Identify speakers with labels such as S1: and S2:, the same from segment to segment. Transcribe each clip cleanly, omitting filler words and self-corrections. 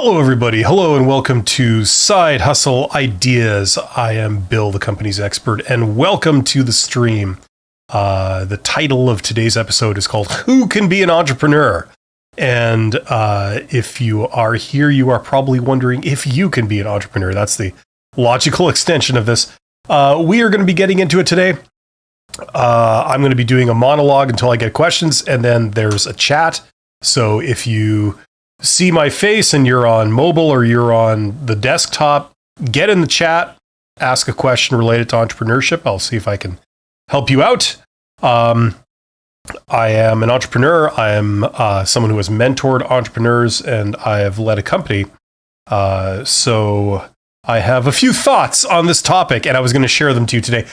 S1: Hello, everybody. Hello, and welcome to Side Hustle Ideas. I am Bill, the company's expert, and welcome to the stream. The title of today's episode is called Who Can Be an Entrepreneur? And if you are here, you are probably wondering if you can be an entrepreneur. That's the logical extension of this. We are going to be getting into it today. I'm going to be doing a monologue until I get questions, and then there's a chat. So if you see my face and you're on mobile or you're on the desktop, get in the chat, ask a question related to entrepreneurship. I'll see if I can help you out. I am an entrepreneur. I am someone who has mentored entrepreneurs, and I have led a company. So I have a few thoughts on this topic, and I was going to share them to you today.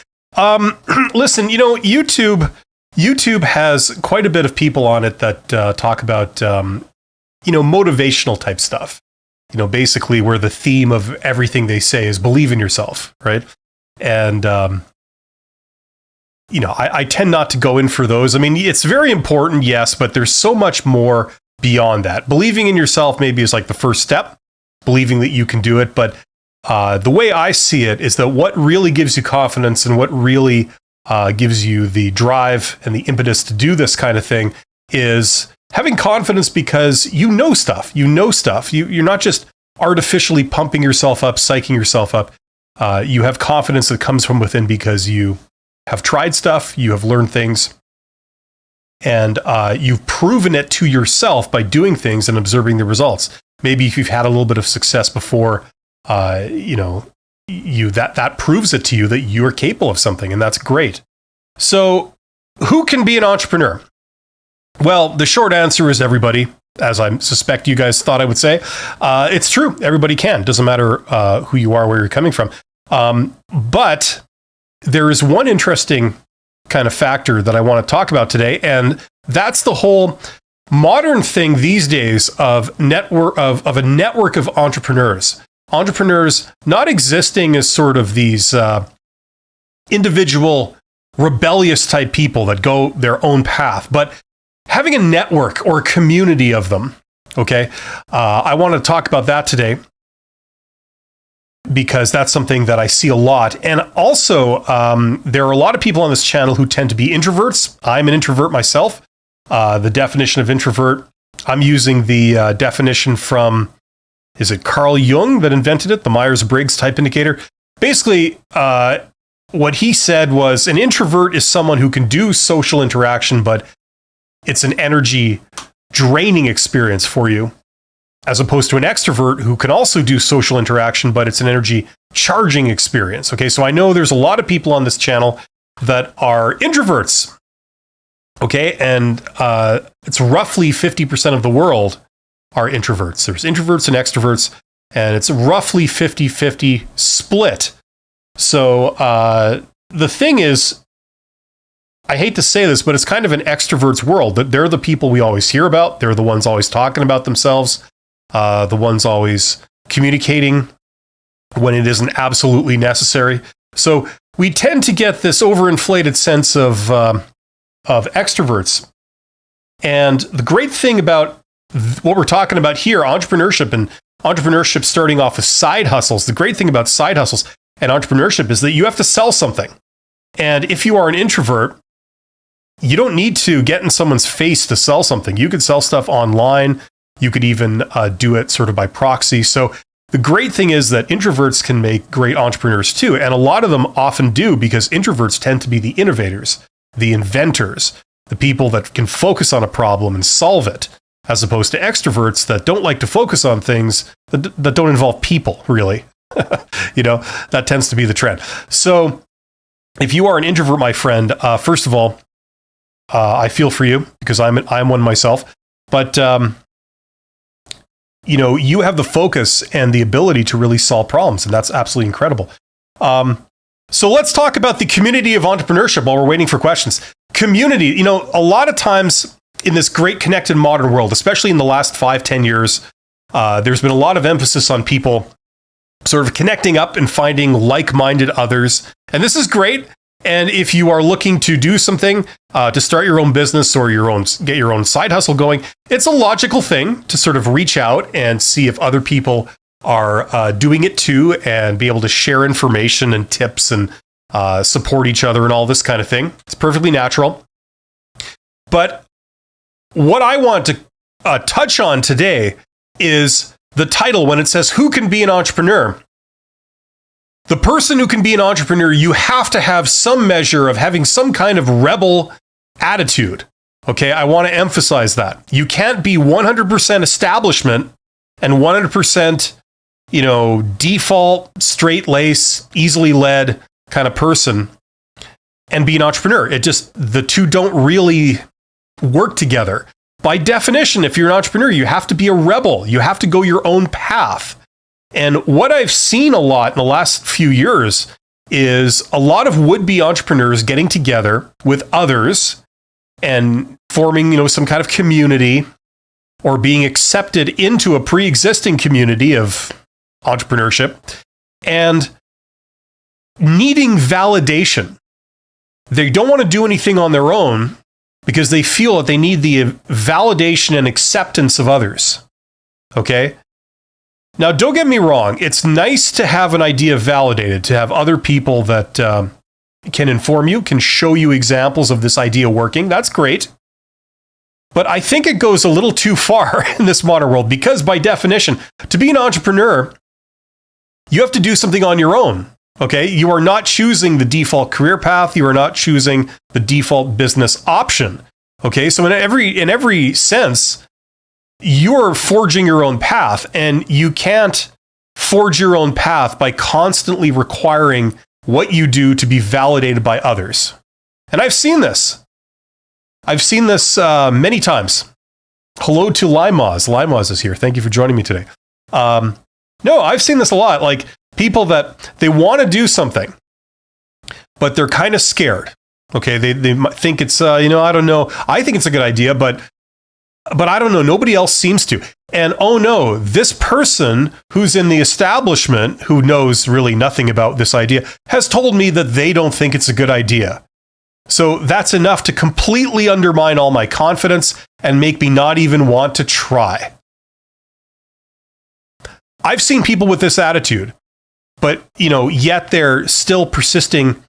S1: Listen, YouTube has quite a bit of people on it that talk about motivational type stuff, basically where the theme of everything they say is believe in yourself, right? And, I tend not to go in for those. I mean, it's very important, yes, but there's so much more beyond that. Believing in yourself maybe is like the first step, believing that you can do it. But the way I see it is that what really gives you confidence and what really gives you the drive and the impetus to do this kind of thing is having confidence because you know stuff. You're not just artificially pumping yourself up, psyching yourself up. You have confidence that comes from within because you have tried stuff, you have learned things, and you've proven it to yourself by doing things and observing the results. Maybe if you've had a little bit of success before, that proves it to you that you're capable of something, and that's great. So, who can be an entrepreneur? Well, the short answer is everybody, as I suspect you guys thought I would say. It's true. Everybody can. Doesn't matter who you are, where you're coming from. But there is one interesting kind of factor that I want to talk about today, and that's the whole modern thing these days of a network of entrepreneurs. Entrepreneurs not existing as sort of these individual rebellious type people that go their own path, but having a network or a community of them, okay? I want to talk about that today because that's something that I see a lot. And also, there are a lot of people on this channel who tend to be introverts. I'm an introvert myself. The definition of introvert, I'm using the definition from, is it Carl Jung that invented it? The Myers-Briggs type indicator. Basically, what he said was an introvert is someone who can do social interaction, but it's an energy draining experience for you, as opposed to an extrovert who can also do social interaction, but it's an energy charging experience. Okay, so I know there's a lot of people on this channel that are introverts. Okay, and it's roughly 50% of the world are introverts. There's introverts and extroverts, and it's roughly 50-50 split. So the thing is, I hate to say this, but it's kind of an extrovert's world. They're the people we always hear about. They're the ones always talking about themselves, the ones always communicating when it isn't absolutely necessary. So we tend to get this overinflated sense of extroverts. And the great thing about what we're talking about here, entrepreneurship and entrepreneurship starting off with side hustles, the great thing about side hustles and entrepreneurship is that you have to sell something. And if you are an introvert, you don't need to get in someone's face to sell something. You could sell stuff online. You could even do it sort of by proxy. So the great thing is that introverts can make great entrepreneurs too. And a lot of them often do because introverts tend to be the innovators, the inventors, the people that can focus on a problem and solve it, as opposed to extroverts that don't like to focus on things that don't involve people, really. That tends to be the trend. So if you are an introvert, my friend, first of all, I feel for you because I'm one myself, but you have the focus and the ability to really solve problems, and that's absolutely incredible. So let's talk about the community of entrepreneurship while we're waiting for questions. Community, a lot of times in this great connected modern world, especially in the last 5-10 years, there's been a lot of emphasis on people sort of connecting up and finding like-minded others, and this is great. And if you are looking to do something, to start your own business or get your own side hustle going, it's a logical thing to sort of reach out and see if other people are doing it too, and be able to share information and tips and support each other and all this kind of thing. It's perfectly natural. But what I want to touch on today is the title when it says, who can be an entrepreneur? The person who can be an entrepreneur, you have to have some measure of having some kind of rebel attitude. Okay, I want to emphasize that. You can't be 100% establishment and 100%, default, straight lace, easily led kind of person and be an entrepreneur. The two don't really work together. By definition, if you're an entrepreneur, you have to be a rebel. You have to go your own path. And what I've seen a lot in the last few years is a lot of would-be entrepreneurs getting together with others and forming, some kind of community, or being accepted into a pre-existing community of entrepreneurship and needing validation. They don't want to do anything on their own because they feel that they need the validation and acceptance of others. Okay? Now, don't get me wrong. It's nice to have an idea validated, to have other people that can inform you, can show you examples of this idea working. That's great. But I think it goes a little too far in this modern world because, by definition, to be an entrepreneur, you have to do something on your own. Okay? You are not choosing the default career path. You are not choosing the default business option. Okay? So in every sense, you're forging your own path, and you can't forge your own path by constantly requiring what you do to be validated by others. And I've seen this. Many times. Hello to Limaz. Limaz is here. Thank you for joining me today. No, I've seen this a lot. Like people that they want to do something, but they're kind of scared. Okay, they might think it's, I don't know. I think it's a good idea, but I don't know. Nobody else seems to. And oh no, this person who's in the establishment, who knows really nothing about this idea, has told me that they don't think it's a good idea. So that's enough to completely undermine all my confidence and make me not even want to try. I've seen people with this attitude, but yet they're still persisting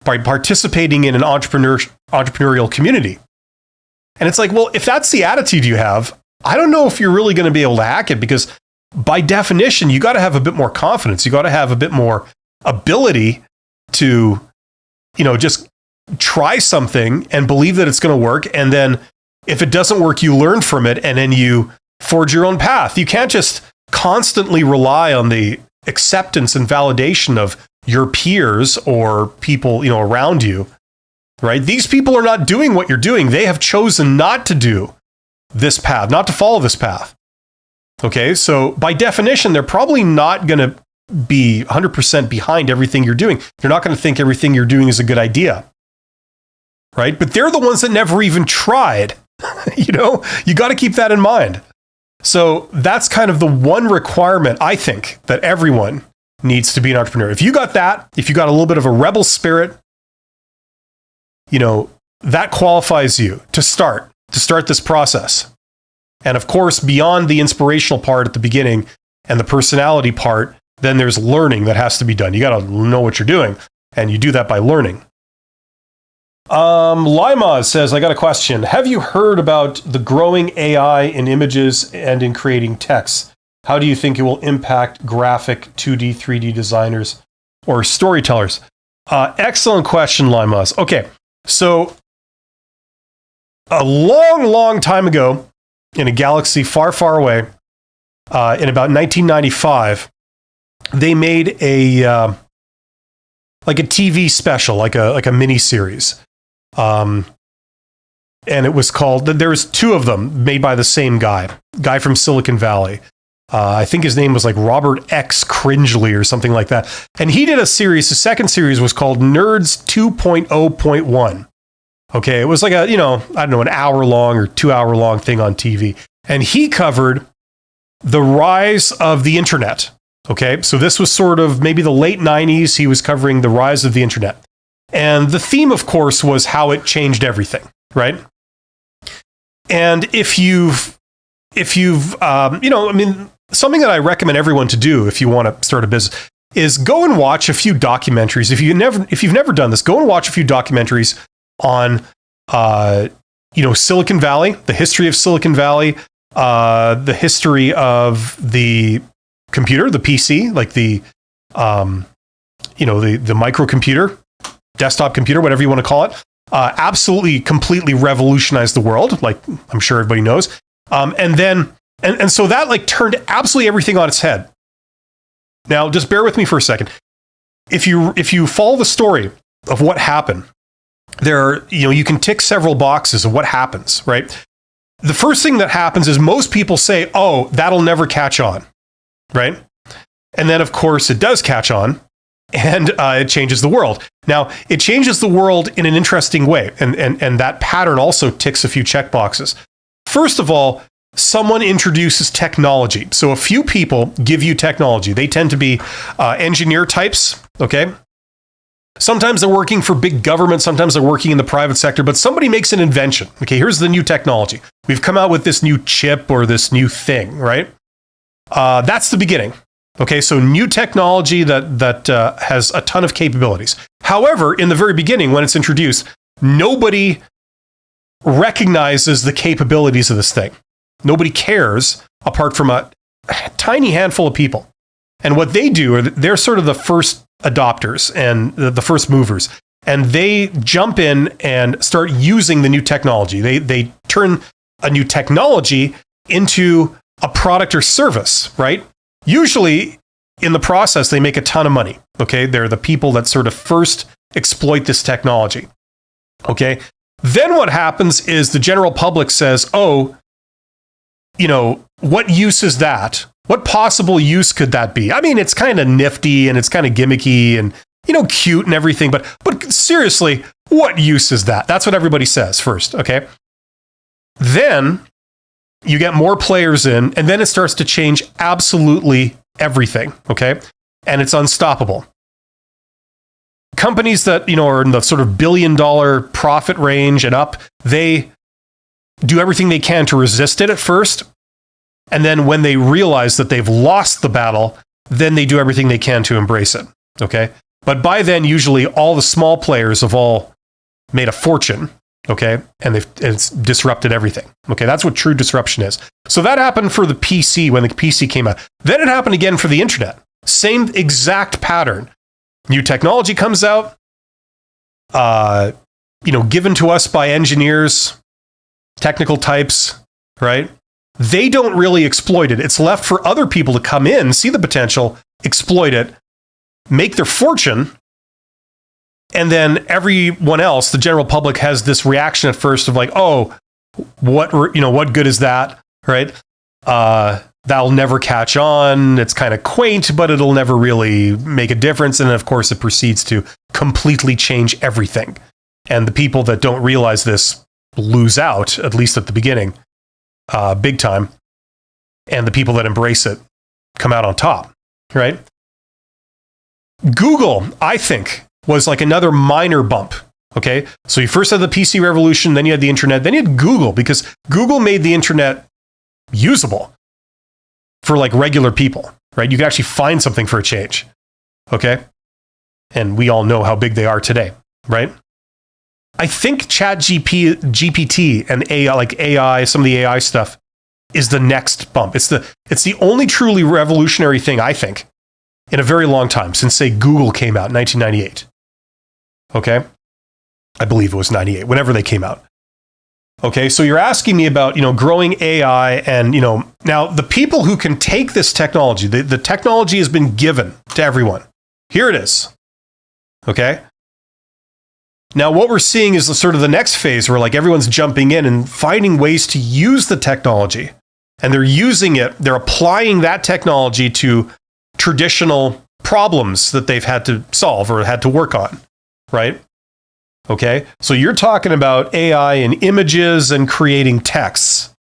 S1: by participating in an entrepreneurial community. And it's like, well, if that's the attitude you have, I don't know if you're really going to be able to hack it, because by definition, you got to have a bit more confidence. You got to have a bit more ability to, just try something and believe that it's going to work. And then if it doesn't work, you learn from it and then you forge your own path. You can't just constantly rely on the acceptance and validation of your peers or people, around you. Right? These people are not doing what you're doing. They have chosen not to do this path, not to follow this path. Okay? So by definition, they're probably not going to be 100% behind everything you're doing. They're not going to think everything you're doing is a good idea. Right? But they're the ones that never even tried. You got to keep that in mind. So that's kind of the one requirement, I think, that everyone needs to be an entrepreneur. If you got that, if you got a little bit of a rebel spirit, that qualifies you to start this process. And of course, beyond the inspirational part at the beginning and the personality part, then there's learning that has to be done. You got to know what you're doing, and you do that by learning. Lima says, I got a question. Have you heard about the growing AI in images and in creating text? How do you think it will impact graphic 2D, 3D designers or storytellers? Excellent question, Limas. Okay. So, a long, long time ago, in a galaxy far, far away, in about 1995, they made a TV special, like a mini series, and it was called. There was two of them made by the same guy from Silicon Valley. I think his name was like Robert X. Cringely or something like that. And he did a series. The second series was called Nerds 2.0.1. Okay, it was like an hour long or 2 hour long thing on TV. And he covered the rise of the internet. Okay, so this was sort of maybe the late 90s. He was covering the rise of the internet. And the theme, of course, was how it changed everything, right? And if you've something that I recommend everyone to do if you want to start a business is go and watch a few documentaries. If you've never done this, go and watch a few documentaries on, Silicon Valley, the history of Silicon Valley, the history of the computer, the PC, like the microcomputer, desktop computer, whatever you want to call it. Absolutely, completely revolutionized the world, like I'm sure everybody knows. And so that like turned absolutely everything on its head. Now, just bear with me for a second. If you follow the story of what happened, you can tick several boxes of what happens, right? The first thing that happens is most people say, "Oh, that'll never catch on," right? And then, of course, it does catch on. And it changes the world. Now, it changes the world in an interesting way. And that pattern also ticks a few checkboxes. First of all, someone introduces technology. So a few people give you technology. They tend to be engineer types, okay? Sometimes they're working for big government. Sometimes they're working in the private sector. But somebody makes an invention. Okay, here's the new technology. We've come out with this new chip or this new thing, right? That's the beginning. Okay, so new technology that has a ton of capabilities. However, in the very beginning, when it's introduced, nobody recognizes the capabilities of this thing. Nobody cares apart from a tiny handful of people. And what they do, they're sort of the first adopters and the first movers. And they jump in and start using the new technology. They turn a new technology into a product or service, right? Usually, in the process, they make a ton of money, okay? They're the people that sort of first exploit this technology, okay? Then what happens is the general public says, oh, what use is that? What possible use could that be? I mean, it's kind of nifty and it's kind of gimmicky and, cute and everything, but seriously, what use is that? That's what everybody says first, okay? Then you get more players in, and then it starts to change absolutely everything, okay? And it's unstoppable. Companies that, are in the sort of $1 billion profit range and up, they do everything they can to resist it at first. And then when they realize that they've lost the battle, then they do everything they can to embrace it, okay? But by then, usually all the small players have all made a fortune, okay? And it's disrupted everything. Okay, that's what true disruption is. So that happened for the PC when the PC came out. Then it happened again for the internet. Same exact pattern. New technology comes out, given to us by engineers, technical types, right? They don't really exploit it. It's left for other people to come in, see the potential, exploit it, make their fortune. And then everyone else, the general public, has this reaction at first of like, oh, what good is that, right? That'll never catch on. It's kind of quaint, but it'll never really make a difference. And then, of course, it proceeds to completely change everything. And the people that don't realize this lose out, at least at the beginning, big time. And the people that embrace it come out on top, right? Google, I think, was like another minor bump. Okay, so you first had the PC revolution, then you had the internet, then you had Google, because Google made the internet usable for like regular people, right? You could actually find something for a change. Okay, and we all know how big they are today, right? I think GPT and AI, some of the AI stuff is the next bump. It's the only truly revolutionary thing, I think, in a very long time, since, say, Google came out in 1998. Okay? I believe it was 98, whenever they came out. Okay, so you're asking me about, growing AI and, now the people who can take this technology, the technology has been given to everyone. Here it is. Okay? Now, what we're seeing is sort of the next phase where like everyone's jumping in and finding ways to use the technology. And they're using it, they're applying that technology to traditional problems that they've had to solve or had to work on, right? Okay, so you're talking about AI and images and creating texts.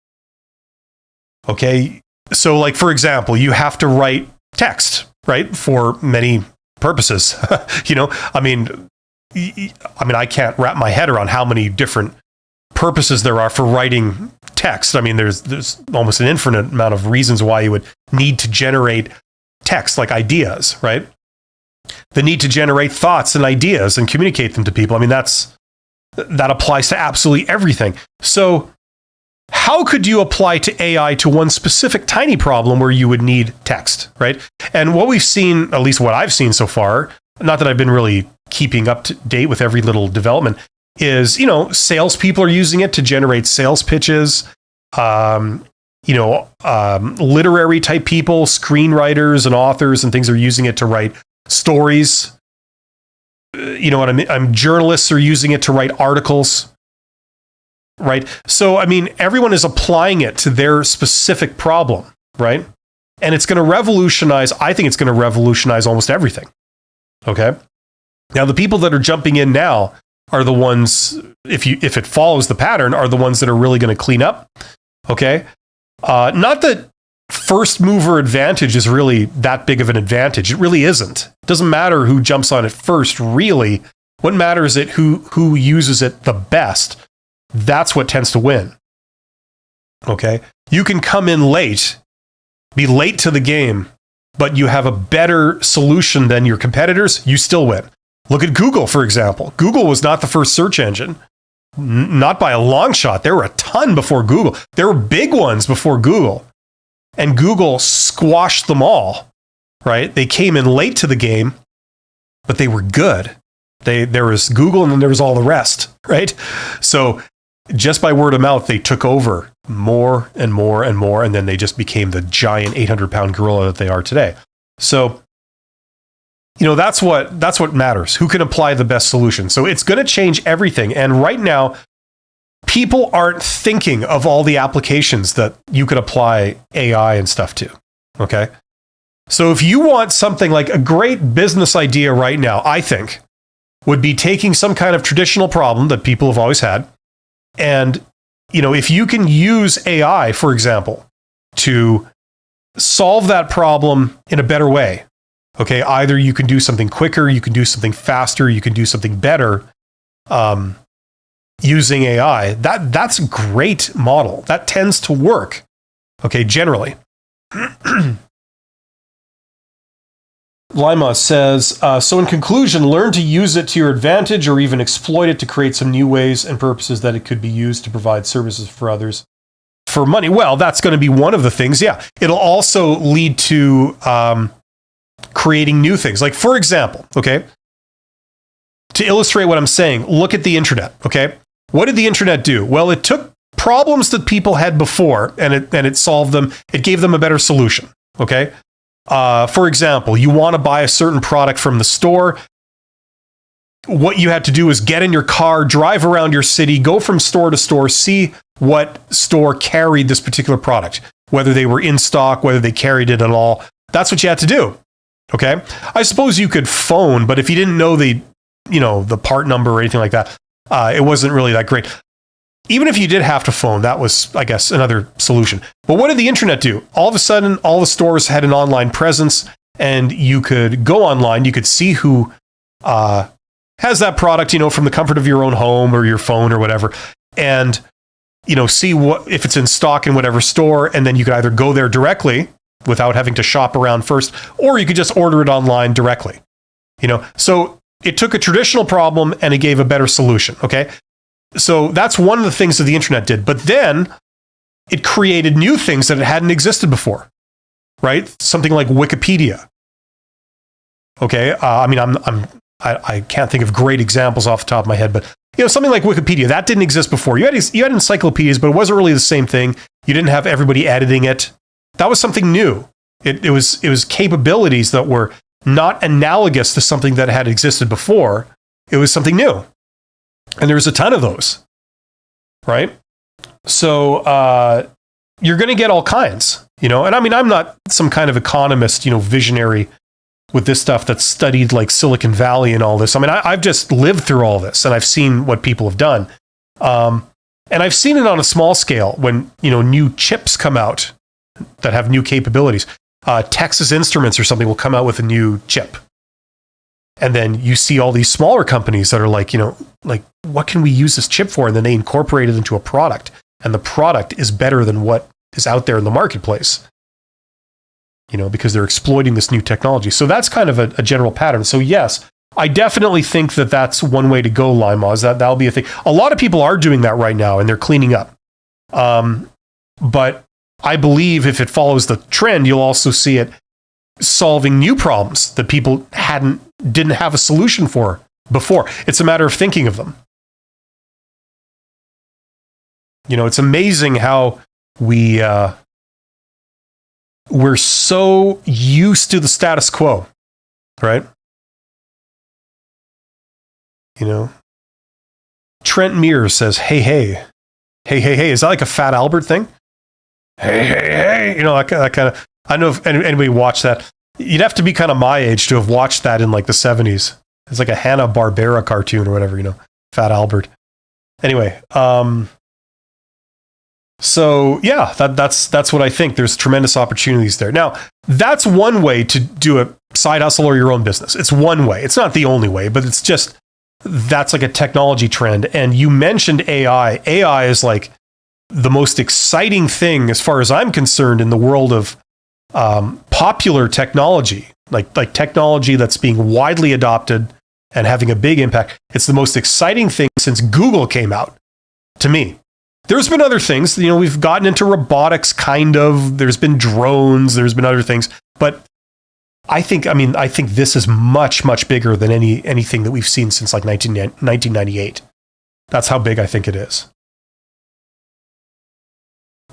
S1: Okay, so like, for example, you have to write text, right? For many purposes, I mean, I mean, I can't wrap my head around how many different purposes there are for writing text. I mean, there's almost an infinite amount of reasons why you would need to generate text, like ideas, right? The need to generate thoughts and ideas and communicate them to people. I mean, that applies to absolutely everything. So how could you apply to AI to one specific tiny problem where you would need text, right? And what we've seen, at least what I've seen so far, not that I've been really keeping up to date with every little development, is, salespeople are using it to generate sales pitches. Literary type people, screenwriters and authors and things are using it to write stories. You know what I mean? Journalists are using it to write articles. Right? So, I mean, everyone is applying it to their specific problem, right? And it's going to revolutionize, I think it's going to revolutionize almost everything. Okay? Now, the people that are jumping in now are the ones, if it follows the pattern, are the ones that are really going to clean up. Okay? Not that first mover advantage is really that big of an advantage. It really isn't. It doesn't matter who jumps on it first, really. What matters is who uses it the best. That's what tends to win. Okay? You can come in late, be late to the game, but you have a better solution than your competitors, you still win. Look at Google, for example. Google was not the first search engine. Not by a long shot. There were a ton before Google. There were big ones before Google. And Google squashed them all, right? They came in late to the game, but they were good. There was Google and then there was all the rest, right? So just by word of mouth, they took over more and more and more, and then they just became the giant 800-pound gorilla that they are today. So, that's what matters. Who can apply the best solution? So it's going to change everything. And right now, people aren't thinking of all the applications that you could apply AI and stuff to. Okay? So if you want something like a great business idea right now, I think, would be taking some kind of traditional problem that people have always had. And, if you can use AI, for example, to solve that problem in a better way, okay, either you can do something quicker, you can do something faster, you can do something better using AI, that's a great model. That tends to work, okay, generally. Lima says, so in conclusion, learn to use it to your advantage or even exploit it to create some new ways and purposes that it could be used to provide services for others for money. Well, that's going to be one of the things, yeah. It'll also lead to creating new things. Like, for example, okay, to illustrate what I'm saying, look at the internet, okay? What did the internet do? Well, it took problems that people had before and it solved them. It gave them a better solution, okay? For example, you want to buy a certain product from the store. What you had to do is get in your car, drive around your city, go from store to store, see what store carried this particular product, whether they were in stock, whether they carried it at all. That's what you had to do. Okay. I suppose you could phone, but if you didn't know the part number or anything like that, it wasn't really that great. Even if you did have to phone, that was, I guess, another solution. But what did the internet do? All of a sudden, all the stores had an online presence, and you could go online. You could see who has that product, from the comfort of your own home or your phone or whatever, and see if it's in stock in whatever store. And then you could either go there directly without having to shop around first, or you could just order it online directly. So it took a traditional problem and it gave a better solution. Okay. So that's one of the things that the internet did. But then it created new things that hadn't existed before, right? Something like Wikipedia. Okay. I can't think of great examples off the top of my head, but something like Wikipedia, that didn't exist before. You had encyclopedias, but it wasn't really the same thing. You didn't have everybody editing it. That was something new. It was capabilities that were not analogous to something that had existed before. It was something new. And there's a ton of those, right? So you're going to get all kinds, and I'm not some kind of economist, visionary with this stuff that's studied like Silicon Valley and all this. I've just lived through all this and I've seen what people have done. And I've seen it on a small scale when, new chips come out that have new capabilities. Texas Instruments or something will come out with a new chip. And then you see all these smaller companies that are like, like, what can we use this chip for? And then they incorporate it into a product, and the product is better than what is out there in the marketplace, because they're exploiting this new technology. So that's kind of a general pattern. So yes, I definitely think that that's one way to go, Lima, is that'll be a thing. A lot of people are doing that right now, and they're cleaning up. But I believe if it follows the trend, you'll also see it solving new problems that people didn't have a solution for before. It's a matter of thinking of them. It's amazing how we're so used to the status quo, right? Trent Mears says, hey, is that like a Fat Albert thing? Hey, that kind of, I don't know if anybody watched that. You'd have to be kind of my age to have watched that in like the 70s. It's like a Hanna-Barbera cartoon or whatever, Fat Albert. Anyway, so yeah, that's what I think. There's tremendous opportunities there. Now, that's one way to do a side hustle or your own business. It's one way. It's not the only way, but that's like a technology trend. And you mentioned AI. AI is like the most exciting thing, as far as I'm concerned, in the world of popular technology, like technology that's being widely adopted and having a big impact. It's the most exciting thing since Google came out, to me. There's been other things, we've gotten into robotics, kind of. There's been drones, there's been other things, but I think this is much, much bigger than anything that we've seen since like 1998. That's how big I think it is.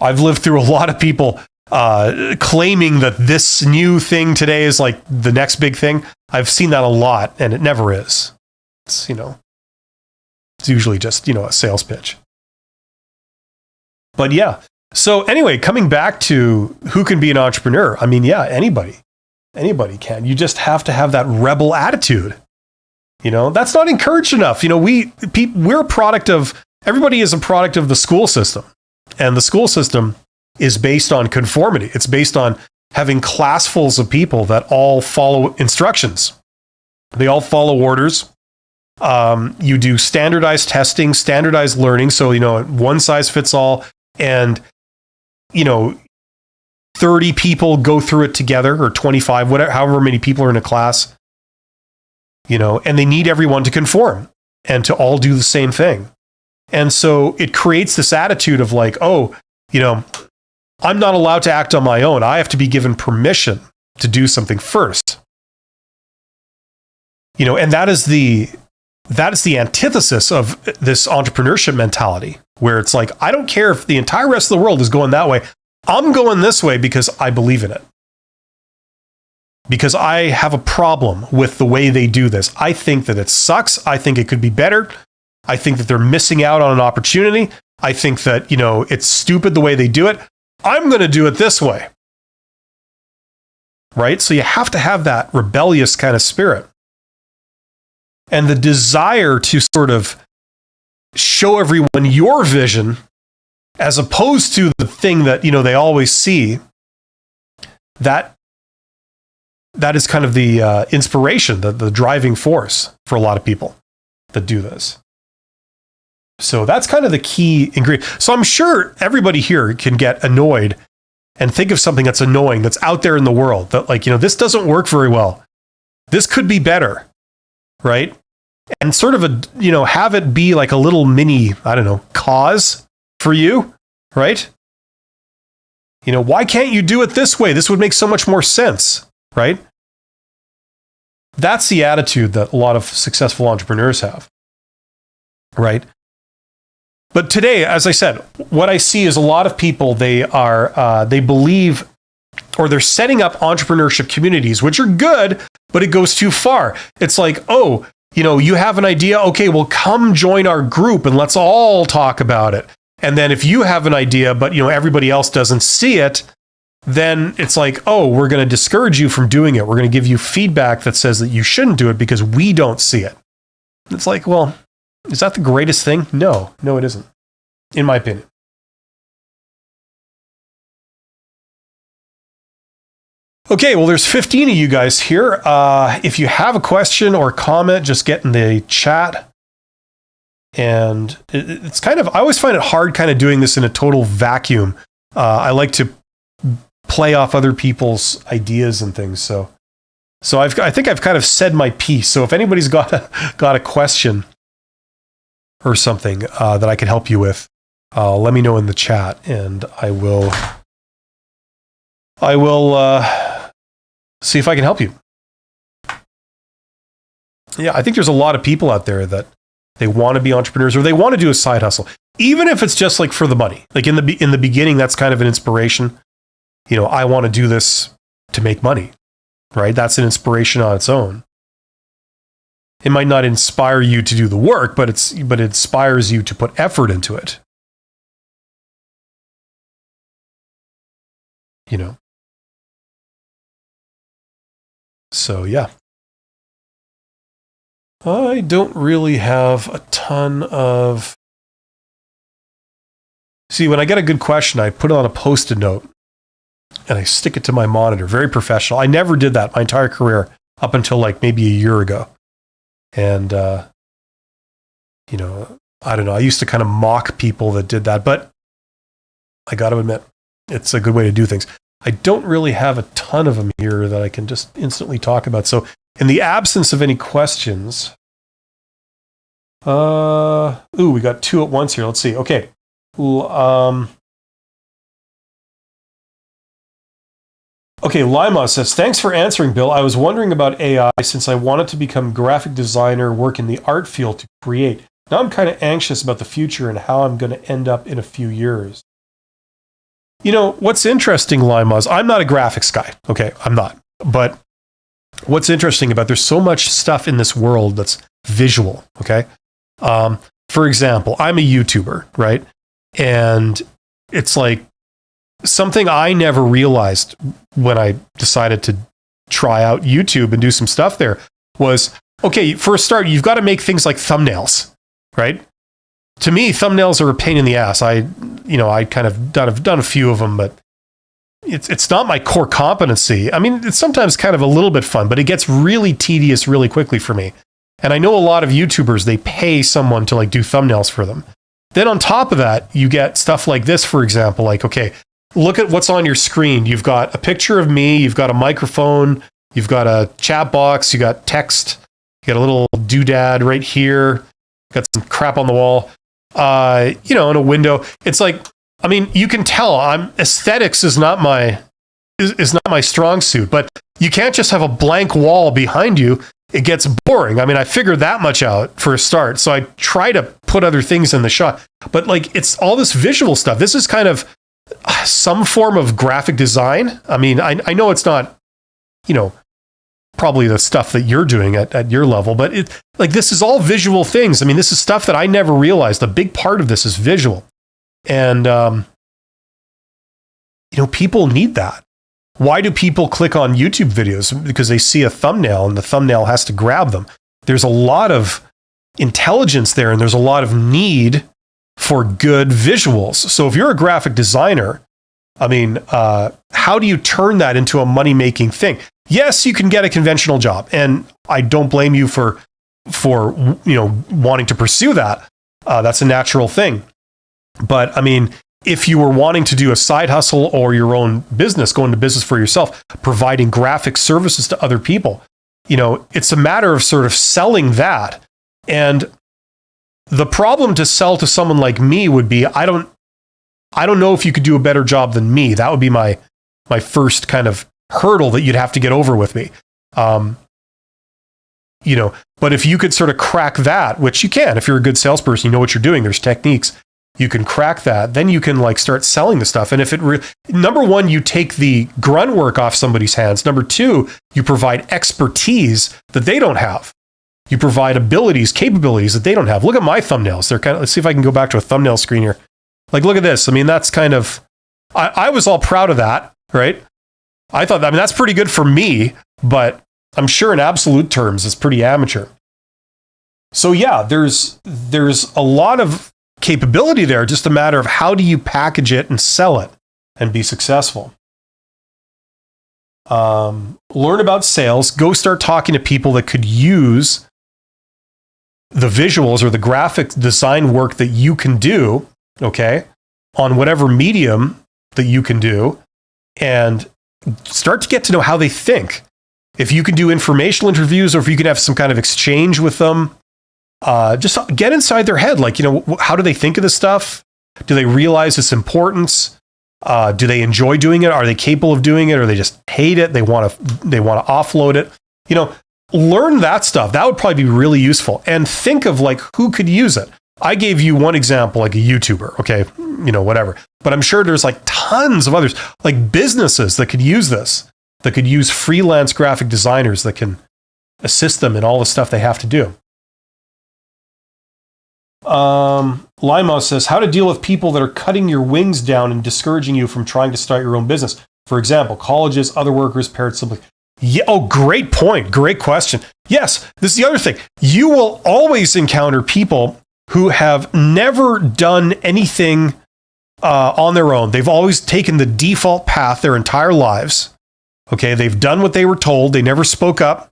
S1: I've lived through a lot of people claiming that this new thing today is like the next big thing. I've seen that a lot, and it never is. It's usually just, a sales pitch. But yeah. So anyway, coming back to who can be an entrepreneur. Anybody can. You just have to have that rebel attitude. That's not encouraged enough. We're a product of, everybody is a product of the school system. And the school system is based on conformity. It's based on having classfuls of people that all follow instructions. They all follow orders. You do standardized testing, standardized learning. So, one size fits all. And, 30 people go through it together, or 25, whatever, however many people are in a class, and they need everyone to conform and to all do the same thing. And so it creates this attitude of like, I'm not allowed to act on my own. I have to be given permission to do something first. And that is the antithesis of this entrepreneurship mentality, where it's like, I don't care if the entire rest of the world is going that way. I'm going this way because I believe in it. Because I have a problem with the way they do this. I think that it sucks. I think it could be better. I think that they're missing out on an opportunity. I think that, it's stupid the way they do it. I'm going to do it this way. Right? So you have to have that rebellious kind of spirit. And the desire to sort of show everyone your vision, as opposed to the thing that, they always see. That is kind of the inspiration, the driving force for a lot of people that do this. So that's kind of the key ingredient. So I'm sure everybody here can get annoyed and think of something that's annoying, that's out there in the world, that like, this doesn't work very well. This could be better, right? And sort of have it be like a little mini, cause for you, right? Why can't you do it this way? This would make so much more sense, right? That's the attitude that a lot of successful entrepreneurs have, right? But today, as I said, what I see is a lot of people, they believe, or they're setting up entrepreneurship communities, which are good, but it goes too far. It's like, you have an idea. Okay, well, come join our group and let's all talk about it. And then if you have an idea, but everybody else doesn't see it, then it's like, we're going to discourage you from doing it. We're going to give you feedback that says that you shouldn't do it because we don't see it. It's like, well, is that the greatest thing? No, it isn't, in my opinion. Okay, well, there's 15 of you guys here. If you have a question or comment, just get in the chat. And it's kind of, I always find it hard kind of doing this in a total vacuum. I like to play off other people's ideas and things. So I think I've kind of said my piece. So if anybody's got a question or something that I can help you with, let me know in the chat, and I will see if I can help you. Yeah, I think there's a lot of people out there that they want to be entrepreneurs or they want to do a side hustle, even if it's just like for the money. Like in the beginning, that's kind of an inspiration. You know, I want to do this to make money, right? That's an inspiration on its own. It might not inspire you to do the work, but it inspires you to put effort into it. You know. So yeah. I don't really have a ton of... See, when I get a good question, I put it on a Post-it note and I stick it to my monitor. Very professional. I never did that my entire career up until like maybe a year ago. And, you know, I don't know. I used to kind of mock people that did that, but I got to admit, it's a good way to do things. I don't really have a ton of them here that I can just instantly talk about. So in the absence of any questions, we got two at once here. Let's see. Okay. Okay, Lima says, thanks for answering, Bill. I was wondering about AI since I wanted to become graphic designer, work in the art field to create. Now I'm kind of anxious about the future and how I'm going to end up in a few years. You know, what's interesting, Lima, is I'm not a graphics guy. Okay, I'm not. But what's interesting about there's so much stuff in this world that's visual, okay? For example, I'm a YouTuber, right? And it's like something I never realized when I decided to try out YouTube and do some stuff there was, okay, for a start, you've got to make things like thumbnails, right? To me, thumbnails are a pain in the ass. I kind of done a few of them, but it's not my core competency. I mean, it's sometimes kind of a little bit fun, but it gets really tedious really quickly for me. And I know a lot of YouTubers, they pay someone to like do thumbnails for them. Then on top of that, you get stuff like this, for example, like, okay, look at what's on your screen. You've got a picture of me, you've got a microphone, you've got a chat box, you got text, you got a little doodad right here, got some crap on the wall, in a window. It's like, I mean, you can tell aesthetics is not my strong suit, but you can't just have a blank wall behind you. It gets boring. I mean, I figured that much out for a start. So I try to put other things in the shot, but like, it's all this visual stuff. This is kind of some form of graphic design. I mean, I know it's not, probably the stuff that you're doing at your level, but this is all visual things. I mean, this is stuff that I never realized. A big part of this is visual. And, people need that. Why do people click on YouTube videos? Because they see a thumbnail and the thumbnail has to grab them. There's a lot of intelligence there and there's a lot of need for good visuals. So if you're a graphic designer, I mean, how do you turn that into a money-making thing? Yes, you can get a conventional job, and I don't blame you for wanting to pursue that. That's a natural thing. But I mean, if you were wanting to do a side hustle or your own business, go into business for yourself, providing graphic services to other people, it's a matter of sort of selling that. And the problem to sell to someone like me would be, I don't know if you could do a better job than me. That would be my first kind of hurdle that you'd have to get over with me. But if you could sort of crack that, which you can, if you're a good salesperson, you know what you're doing, there's techniques, you can crack that, then you can like start selling the stuff. And if number one, you take the grunt work off somebody's hands. Number two, you provide expertise that they don't have. You provide capabilities that they don't have. Look at my thumbnails. They're let's see if I can go back to a thumbnail screen here. Like, look at this. I mean, that's kind of, I was all proud of that, right? I thought, that's pretty good for me, but I'm sure in absolute terms, it's pretty amateur. So yeah, there's a lot of capability there, just a matter of how do you package it and sell it and be successful. Learn about sales. Go start talking to people that could use the visuals or the graphic design work that you can do, okay, on whatever medium that you can do, and start to get to know how they think. If you can do informational interviews or if you can have some kind of exchange with them, just get inside their head. Like, how do they think of this stuff? Do they realize its importance? Do they enjoy doing it? Are they capable of doing it? Or they just hate it? They want to offload it. Learn that stuff. That would probably be really useful. And think of like who could use it. I gave you one example, like a YouTuber, okay, whatever. But I'm sure there's like tons of others, like businesses that could use this, that could use freelance graphic designers that can assist them in all the stuff they have to do. Lima says, how to deal with people that are cutting your wings down and discouraging you from trying to start your own business. For example, colleges, other workers, parents, siblings. Yeah. Oh, great point. Great question. Yes. This is the other thing. You will always encounter people who have never done anything on their own. They've always taken the default path their entire lives. Okay. They've done what they were told. They never spoke up.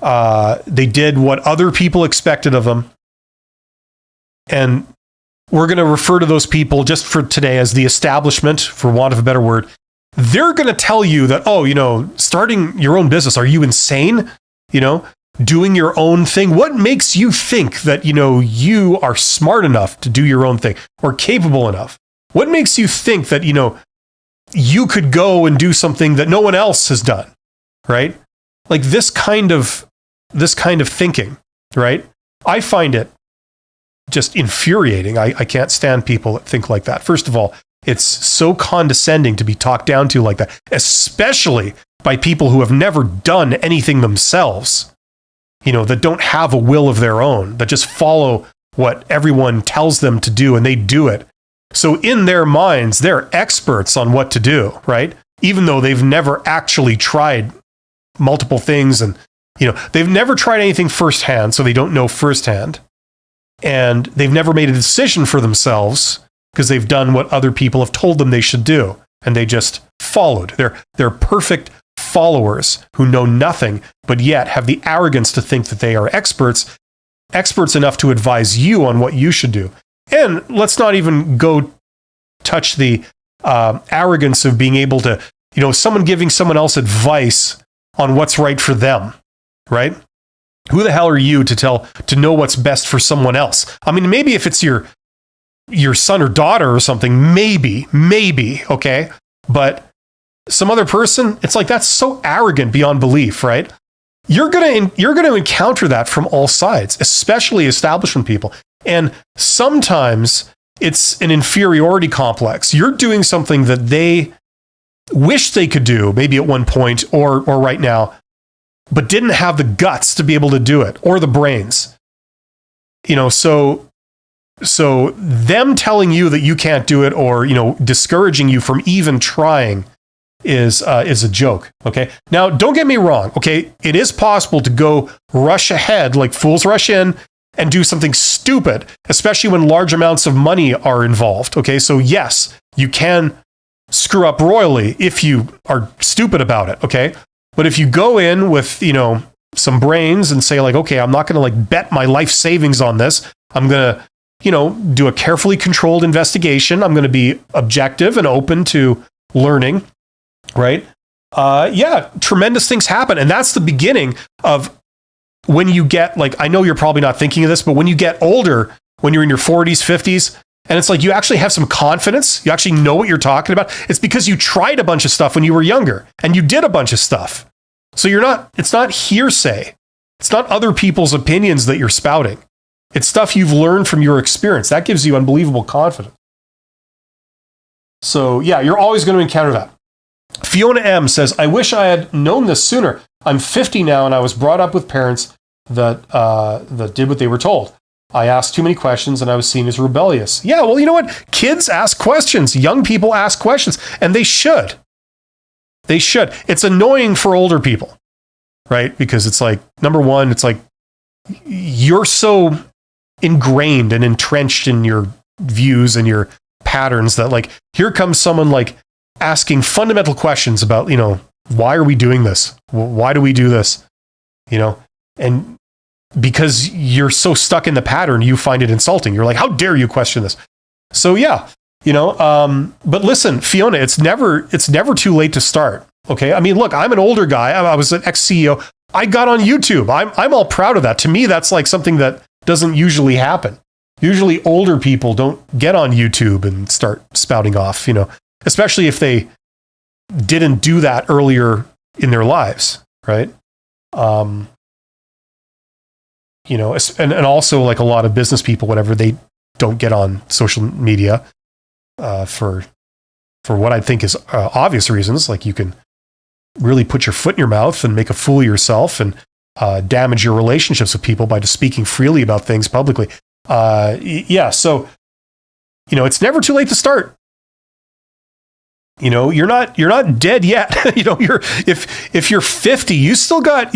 S1: They did what other people expected of them. And we're going to refer to those people just for today as the establishment, for want of a better word. They're going to tell you that, starting your own business, are you insane? Doing your own thing. What makes you think that, you are smart enough to do your own thing or capable enough? What makes you think that, you could go and do something that no one else has done, right? Like this kind of thinking, right? I find it just infuriating. I can't stand people that think like that. First of all, it's so condescending to be talked down to like that, especially by people who have never done anything themselves, that don't have a will of their own, that just follow what everyone tells them to do and they do it. So in their minds, they're experts on what to do, right? Even though they've never actually tried multiple things and, they've never tried anything firsthand, so they don't know firsthand. And they've never made a decision for themselves because they've done what other people have told them they should do. And they just followed. They're perfect followers who know nothing, but yet have the arrogance to think that they are experts enough to advise you on what you should do. And let's not even go touch the arrogance of being able to, someone giving someone else advice on what's right for them, right? Who the hell are you to know what's best for someone else? I mean, maybe if it's your son or daughter or something, maybe, okay? But some other person, it's like, that's so arrogant beyond belief, right? You're going to encounter that from all sides, especially establishment people. And sometimes it's an inferiority complex. You're doing something that they wish they could do, maybe at one point or right now, but didn't have the guts to be able to do it or the brains. So them telling you that you can't do it or, discouraging you from even trying is a joke. Okay. Now, don't get me wrong. Okay. It is possible to go rush ahead, like fools rush in, and do something stupid, especially when large amounts of money are involved. Okay. So yes, you can screw up royally if you are stupid about it. Okay. But if you go in with, some brains and say like, okay, I'm not going to bet my life savings on this. I'm going to, do a carefully controlled investigation. I'm going to be objective and open to learning, right? Tremendous things happen. And that's the beginning of when you get I know you're probably not thinking of this, but when you get older, when you're in your 40s, 50s, and it's like you actually have some confidence, you actually know what you're talking about. It's because you tried a bunch of stuff when you were younger and you did a bunch of stuff. So it's not hearsay. It's not other people's opinions that you're spouting. It's stuff you've learned from your experience. That gives you unbelievable confidence. So yeah, you're always going to encounter that. Fiona M says, I wish I had known this sooner. I'm 50 now and I was brought up with parents that did what they were told. I asked too many questions and I was seen as rebellious. Yeah, well, you know what? Kids ask questions. Young people ask questions, and they should. They should. It's annoying for older people, right? Because it's like, number one, it's like you're so ingrained and entrenched in your views and your patterns that here comes someone asking fundamental questions about, Why are we doing this? Why do we do this? And because you're so stuck in the pattern, you find it insulting. You're like, how dare you question this? So yeah, but listen, Fiona, it's never too late to start. Okay. I mean, look, I'm an older guy. I was an ex-CEO. I got on YouTube. I'm all proud of that. To me, that's like something that doesn't usually happen. Usually older people don't get on YouTube and start spouting off, especially if they didn't do that earlier in their lives. Right. And also like a lot of business people, whatever, they don't get on social media for what I think is obvious reasons. Like you can really put your foot in your mouth and make a fool of yourself and damage your relationships with people by just speaking freely about things publicly. So it's never too late to start. You're not dead yet. If you're 50, you still got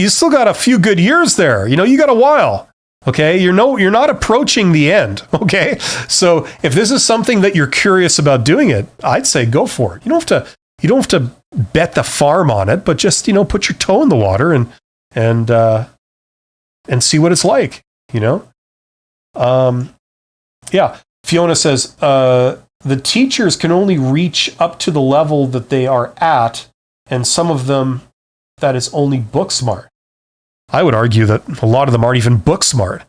S1: a few good years there. You got a while. Okay. You're not approaching the end. Okay. So if this is something that you're curious about doing it, I'd say go for it. You don't have to bet the farm on it, but just, put your toe in the water and see what it's like, Fiona says, the teachers can only reach up to the level that they are at, and some of them, that is only book smart. I would argue that a lot of them aren't even book smart.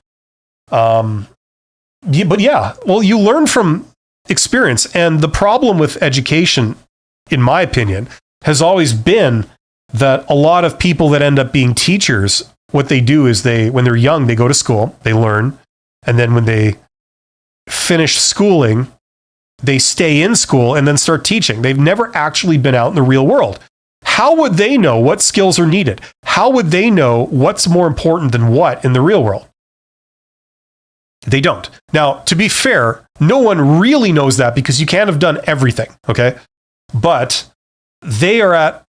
S1: You learn from experience. And the problem with education, in my opinion, has always been that a lot of people that end up being teachers, what they do is when they're young, they go to school, they learn, and then when they finish schooling, they stay in school and then start teaching. They've never actually been out in the real world. How would they know what skills are needed? How would they know what's more important than what in the real world? They don't. Now, to be fair, no one really knows that because you can't have done everything, okay? But they are at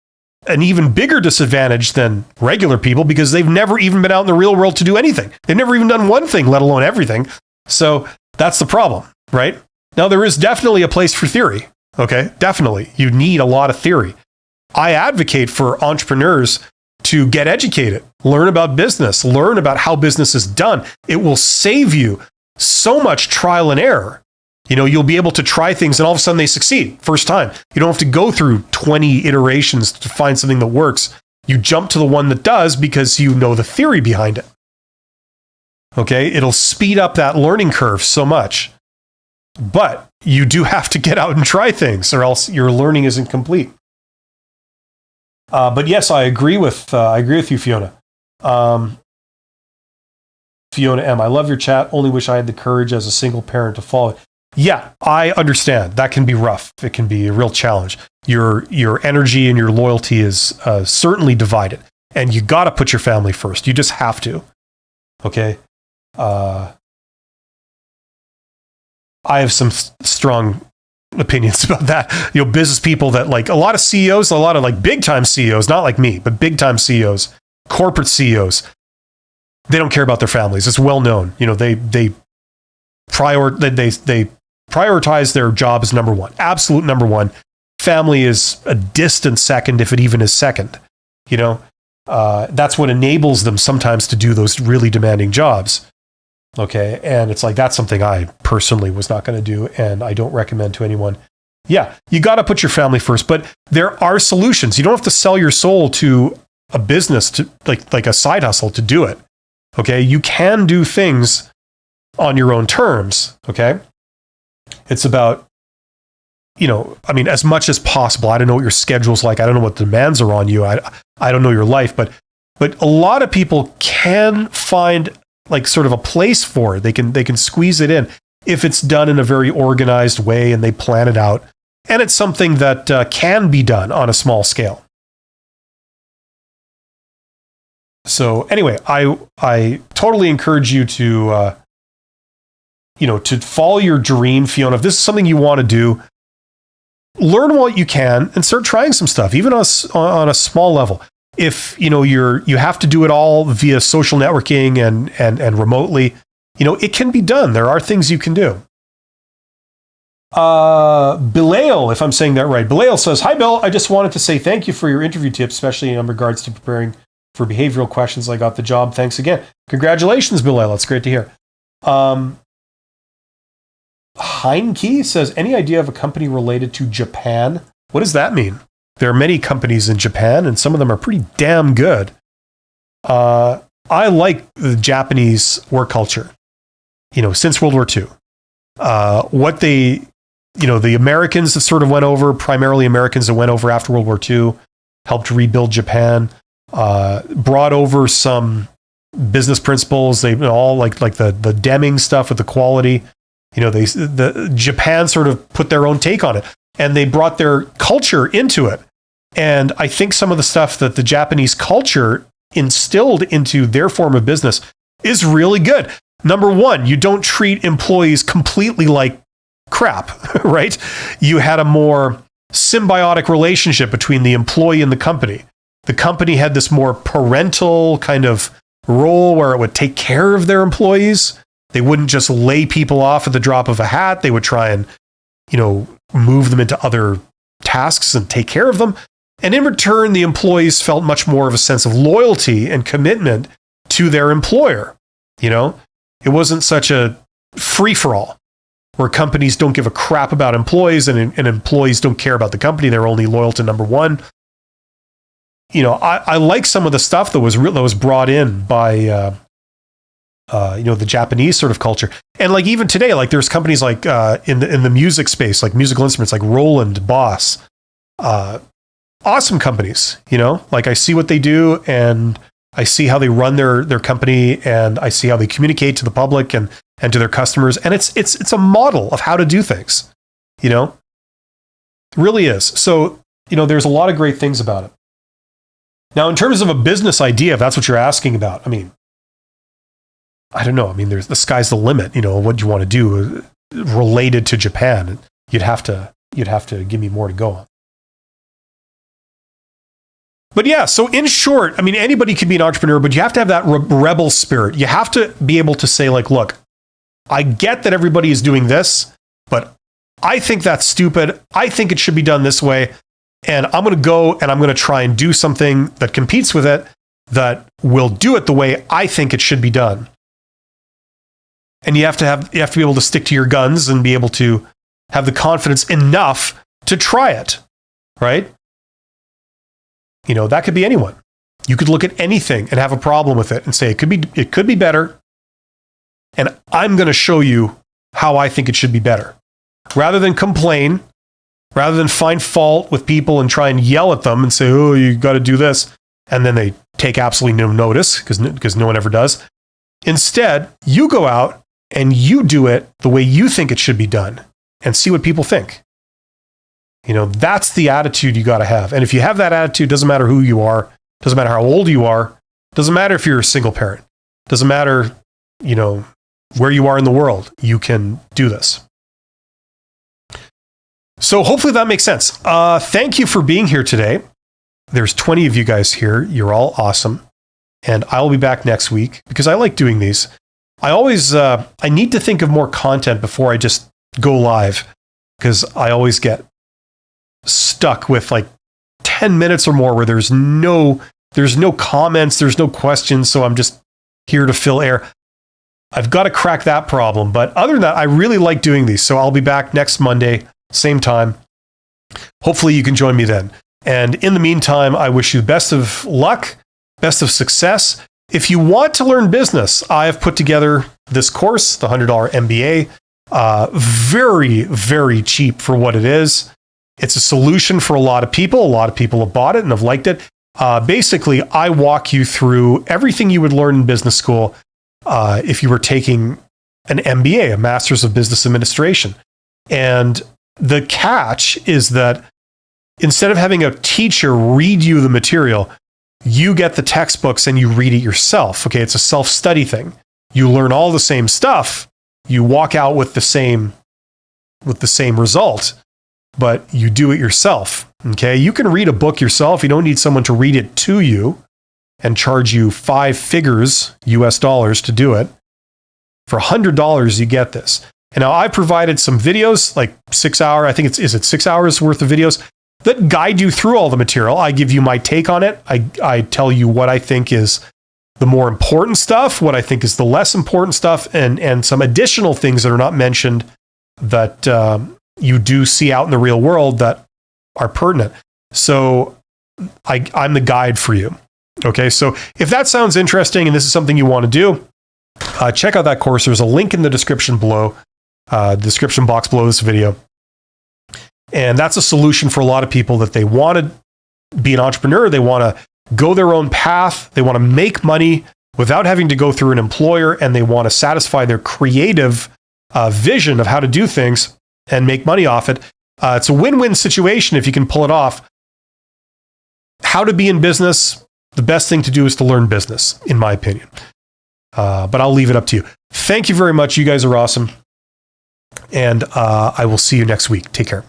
S1: an even bigger disadvantage than regular people because they've never even been out in the real world to do anything. They've never even done one thing, let alone everything. So that's the problem, right? Now, there is definitely a place for theory, okay? Definitely. You need a lot of theory. I advocate for entrepreneurs to get educated, learn about business, learn about how business is done. It will save you so much trial and error. You'll be able to try things and all of a sudden they succeed first time. You don't have to go through 20 iterations to find something that works. You jump to the one that does because you know the theory behind it. Okay? It'll speed up that learning curve so much. But you do have to get out and try things or else your learning isn't complete. But yes, I agree with you, Fiona. Fiona M. I love your chat. Only wish I had the courage as a single parent to follow it. Yeah, I understand. That can be rough. It can be a real challenge. Your energy and your loyalty is certainly divided. And you got to put your family first. You just have to. Okay? I have some strong opinions about that. Business people that like a lot of CEOs, a lot of like big time CEOs, not like me, but big time CEOs, corporate CEOs, they don't care about their families. It's well known. They prioritize their job as number one, absolute number one. Family is a distant second, if it even is second. That's what enables them sometimes to do those really demanding jobs. Okay. And it's like, that's something I personally was not going to do. And I don't recommend to anyone. Yeah. You got to put your family first, but there are solutions. You don't have to sell your soul to a business to like a side hustle to do it. Okay. You can do things on your own terms. Okay. It's about, as much as possible. I don't know what your schedule's like. I don't know what demands are on you. I don't know your life, but a lot of people can find like sort of a place for it. They can squeeze it in if it's done in a very organized way and they plan it out. And it's something that can be done on a small scale. So anyway, I totally encourage you to, to follow your dream, Fiona. If this is something you want to do, learn what you can and start trying some stuff, even on a small level. If you have to do it all via social networking and remotely, it can be done. There are things you can do. Bilal, if I'm saying that right. Bilal says, "Hi, Bill. I just wanted to say thank you for your interview tips, especially in regards to preparing for behavioral questions. I got the job. Thanks again." Congratulations, Bilal. That's great to hear. Heinke says, "Any idea of a company related to Japan?" What does that mean? There are many companies in Japan, and some of them are pretty damn good. I like the Japanese work culture, since World War II. The Americans that sort of went over, primarily Americans that went over after World War II, helped rebuild Japan, brought over some business principles. They all like the Deming stuff with the quality. Japan sort of put their own take on it, and they brought their culture into it. And I think some of the stuff that the Japanese culture instilled into their form of business is really good. Number one, you don't treat employees completely like crap, right? You had a more symbiotic relationship between the employee and the company. The company had this more parental kind of role where it would take care of their employees. They wouldn't just lay people off at the drop of a hat. They would try and, move them into other tasks and take care of them. And in return, the employees felt much more of a sense of loyalty and commitment to their employer. It wasn't such a free-for-all where companies don't give a crap about employees and employees don't care about the company. They're only loyal to number one. I like some of the stuff that was brought in by, the Japanese sort of culture. And like even today, like there's companies like in the music space, like musical instruments like Roland, Boss, awesome companies, like I see what they do and I see how they run their company and I see how they communicate to the public and to their customers. And it's a model of how to do things, it really is. So, there's a lot of great things about it. Now, in terms of a business idea, if that's what you're asking about, I don't know. There's the sky's the limit, what you want to do related to Japan. You'd have to give me more to go on. But yeah, so in short, anybody can be an entrepreneur, but you have to have that rebel spirit. You have to be able to say like, look, I get that everybody is doing this, but I think that's stupid. I think it should be done this way. And I'm going to go and I'm going to try and do something that competes with it, that will do it the way I think it should be done. And you have to be able to stick to your guns and be able to have the confidence enough to try it, right? That could be anyone. You could look at anything and have a problem with it and say, it could be better. And I'm going to show you how I think it should be better. Rather than complain, rather than find fault with people and try and yell at them and say, oh, you got to do this. And then they take absolutely no notice because no one ever does. Instead, you go out and you do it the way you think it should be done and see what people think. That's the attitude you got to have. And if you have that attitude, doesn't matter who you are, doesn't matter how old you are, doesn't matter if you're a single parent, doesn't matter, where you are in the world, you can do this. So hopefully that makes sense. Thank you for being here today. There's 20 of you guys here. You're all awesome. And I'll be back next week because I like doing these. I always, I need to think of more content before I just go live because I always get stuck with like 10 minutes or more where there's no comments, there's no questions. So I'm just here to fill air. I've got to crack that problem. But other than that, I really like doing these. So I'll be back next Monday, same time. Hopefully you can join me then. And in the meantime, I wish you best of luck, best of success. If you want to learn business, I have put together this course, the $100 MBA, very, very cheap for what it is. It's a solution for a lot of people. A lot of people have bought it and have liked it. Basically, I walk you through everything you would learn in business school if you were taking an MBA, a Master's of Business Administration. And the catch is that instead of having a teacher read you the material, you get the textbooks and you read it yourself. Okay, it's a self-study thing. You learn all the same stuff. You walk out with the same result, but you do it yourself. Okay, you can read a book yourself. You don't need someone to read it to you and charge you 5 figures US dollars to do it. For $100, you get this. And now I provided some videos, like 6 hour, I think is it 6 hours worth of videos that guide you through all the material. I give you my take on it. I tell you what I think is the more important stuff, what I think is the less important stuff, and some additional things that are not mentioned that you do see out in the real world that are pertinent. So I'm the guide for you. Okay, so if that sounds interesting and this is something you want to do, check out that course. There's a link in the description below, description box below this video. And that's a solution for a lot of people that they want to be an entrepreneur. They want to go their own path. They want to make money without having to go through an employer, and they want to satisfy their creative vision of how to do things and make money off it. It's a win-win situation if you can pull it off. How to be in business, the best thing to do is to learn business, in my opinion. But I'll leave it up to you. Thank you very much. You guys are awesome. And I will see you next week. Take care.